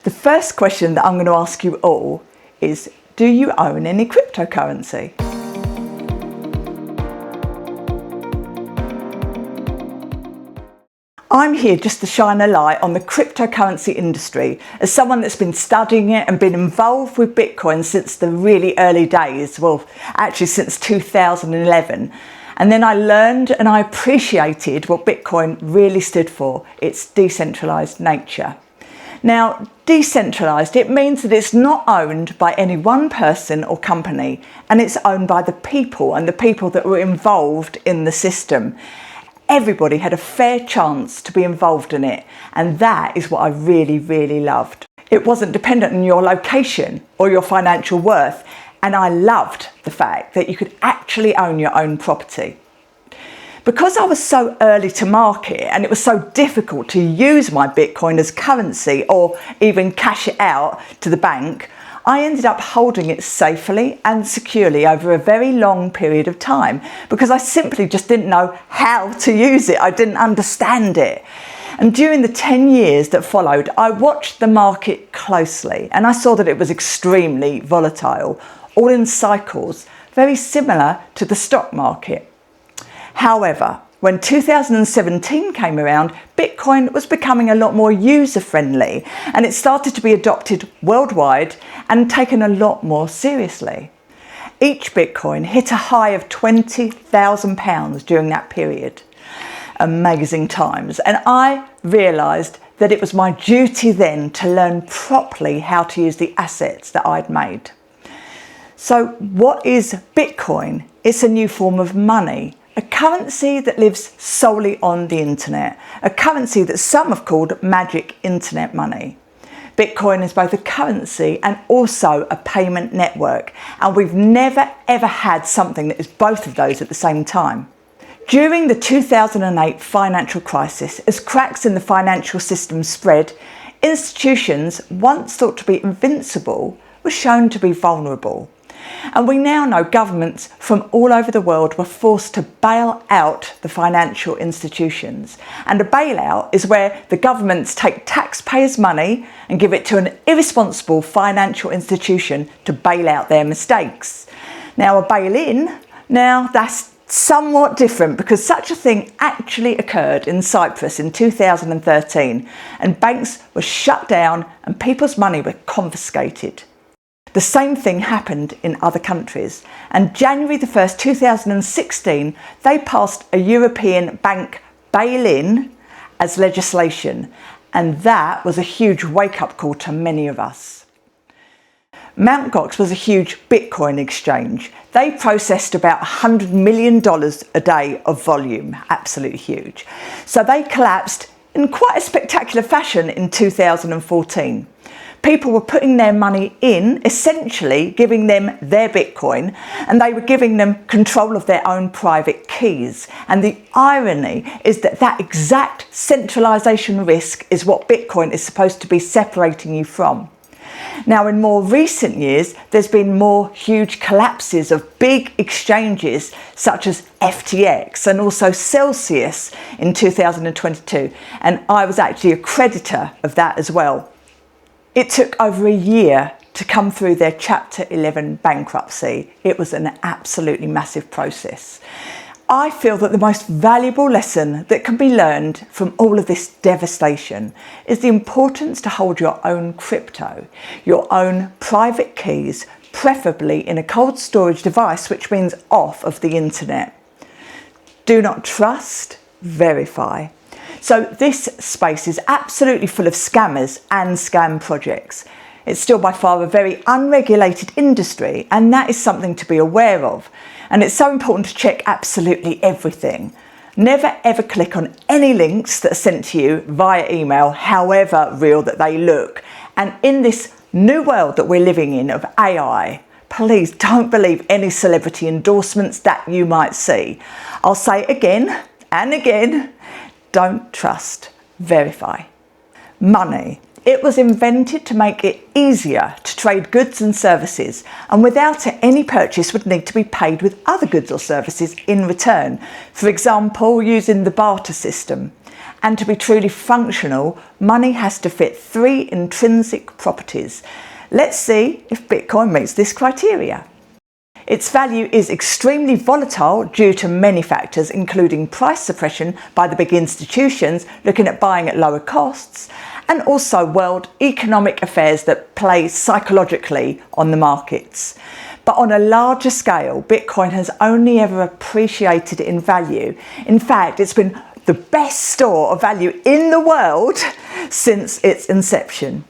The first question that I'm going to ask you all is, do you own any cryptocurrency? I'm here just to shine a light on the cryptocurrency industry as someone that's been studying it and been involved with Bitcoin since the really early days, well, actually since 2011. And then I learned and I appreciated what Bitcoin really stood for, its decentralized nature. Now, decentralized, it means that it's not owned by any one person or company, and it's owned by the people and the people that were involved in the system. Everybody had a fair chance to be involved in it, and that is what I really, really loved. It wasn't dependent on your location or your financial worth, and I loved the fact that you could actually own your own property. Because I was so early to market and it was so difficult to use my Bitcoin as currency or even cash it out to the bank, I ended up holding it safely and securely over a very long period of time because I simply just didn't know how to use it. I didn't understand it. And during the 10 years that followed, I watched the market closely and I saw that it was extremely volatile, all in cycles, very similar to the stock market. However, when 2017 came around, Bitcoin was becoming a lot more user-friendly and it started to be adopted worldwide and taken a lot more seriously. Each Bitcoin hit a high of £20,000 during that period. Amazing times. And I realised that it was my duty then to learn properly how to use the assets that I'd made. So what is Bitcoin? It's a new form of money. A currency that lives solely on the internet, a currency that some have called magic internet money. Bitcoin is both a currency and also a payment network, and we've never ever had something that is both of those at the same time. During the 2008 financial crisis, as cracks in the financial system spread, institutions once thought to be invincible were shown to be vulnerable. And we now know governments from all over the world were forced to bail out the financial institutions. And a bailout is where the governments take taxpayers' money and give it to an irresponsible financial institution to bail out their mistakes. Now, a bail-in, that's somewhat different because such a thing actually occurred in Cyprus in 2013, and banks were shut down and people's money were confiscated. The same thing happened in other countries, and January the 1st, 2016, they passed a European bank bail-in as legislation, and that was a huge wake-up call to many of us. Mt. Gox was a huge Bitcoin exchange. They processed about $100 million a day of volume, absolutely huge. So they collapsed in quite a spectacular fashion in 2014. People were putting their money in, essentially giving them their Bitcoin, and they were giving them control of their own private keys. And the irony is that that exact centralisation risk is what Bitcoin is supposed to be separating you from. Now, in more recent years, there's been more huge collapses of big exchanges such as FTX and also Celsius in 2022. And I was actually a creditor of that as well. It took over a year to come through their Chapter 11 bankruptcy. It was an absolutely massive process. I feel that the most valuable lesson that can be learned from all of this devastation is the importance to hold your own crypto, your own private keys, preferably in a cold storage device, which means off of the internet. Do not trust, verify. So this space is absolutely full of scammers and scam projects. It's still by far a very unregulated industry, and that is something to be aware of. And it's so important to check absolutely everything. Never ever click on any links that are sent to you via email, however real that they look. And in this new world that we're living in of AI, please don't believe any celebrity endorsements that you might see. I'll say it again and again. Don't trust, verify. Money. It was invented to make it easier to trade goods and services, and without it, any purchase would need to be paid with other goods or services in return, for example, using the barter system. And to be truly functional, money has to fit 3 intrinsic properties. Let's see if Bitcoin meets this criteria. Its value is extremely volatile due to many factors, including price suppression by the big institutions looking at buying at lower costs, and also world economic affairs that play psychologically on the markets. But on a larger scale, Bitcoin has only ever appreciated in value. In fact, it's been the best store of value in the world since its inception.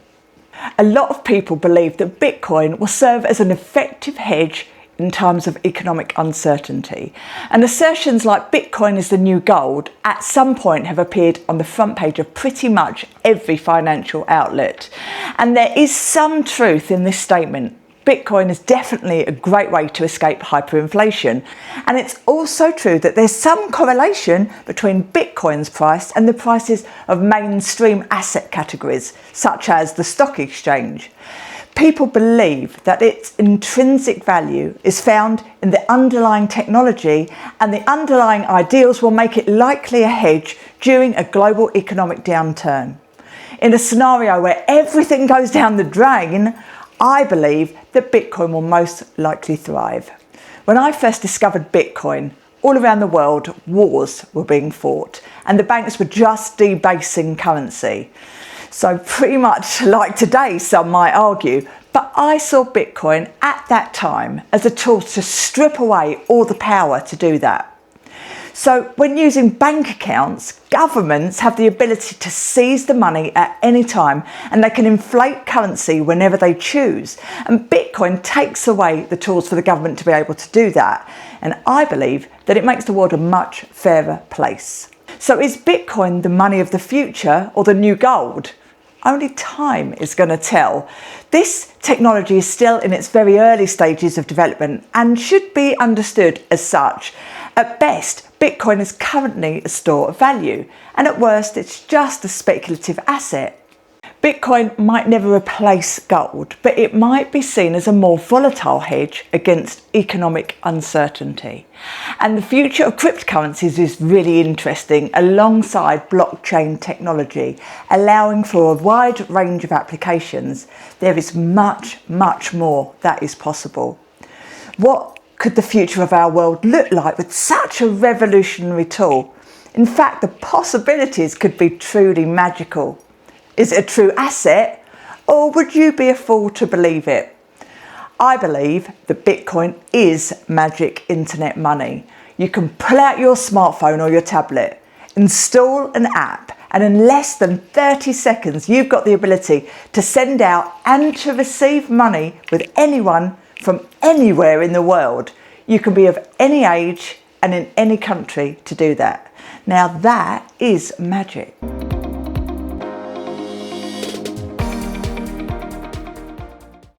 A lot of people believe that Bitcoin will serve as an effective hedge in times of economic uncertainty. And assertions like Bitcoin is the new gold at some point have appeared on the front page of pretty much every financial outlet. And there is some truth in this statement. Bitcoin is definitely a great way to escape hyperinflation. And it's also true that there's some correlation between Bitcoin's price and the prices of mainstream asset categories, such as the stock exchange. People believe that its intrinsic value is found in the underlying technology, and the underlying ideals will make it likely a hedge during a global economic downturn. In a scenario where everything goes down the drain, I believe that Bitcoin will most likely thrive. When I first discovered Bitcoin, all around the world, wars were being fought and the banks were just debasing currency. So pretty much like today, some might argue, but I saw Bitcoin at that time as a tool to strip away all the power to do that. So when using bank accounts, governments have the ability to seize the money at any time, and they can inflate currency whenever they choose. And Bitcoin takes away the tools for the government to be able to do that. And I believe that it makes the world a much fairer place. So is Bitcoin the money of the future or the new gold? Only time is going to tell. This technology is still in its very early stages of development and should be understood as such. At best, Bitcoin is currently a store of value, and at worst, it's just a speculative asset. Bitcoin might never replace gold, but it might be seen as a more volatile hedge against economic uncertainty. And the future of cryptocurrencies is really interesting alongside blockchain technology, allowing for a wide range of applications. There is much, much more that is possible. What could the future of our world look like with such a revolutionary tool? In fact, the possibilities could be truly magical. Is it a true asset, or would you be a fool to believe it? I believe that Bitcoin is magic internet money. You can pull out your smartphone or your tablet, install an app, and in less than 30 seconds, you've got the ability to send out and to receive money with anyone from anywhere in the world. You can be of any age and in any country to do that. Now that is magic.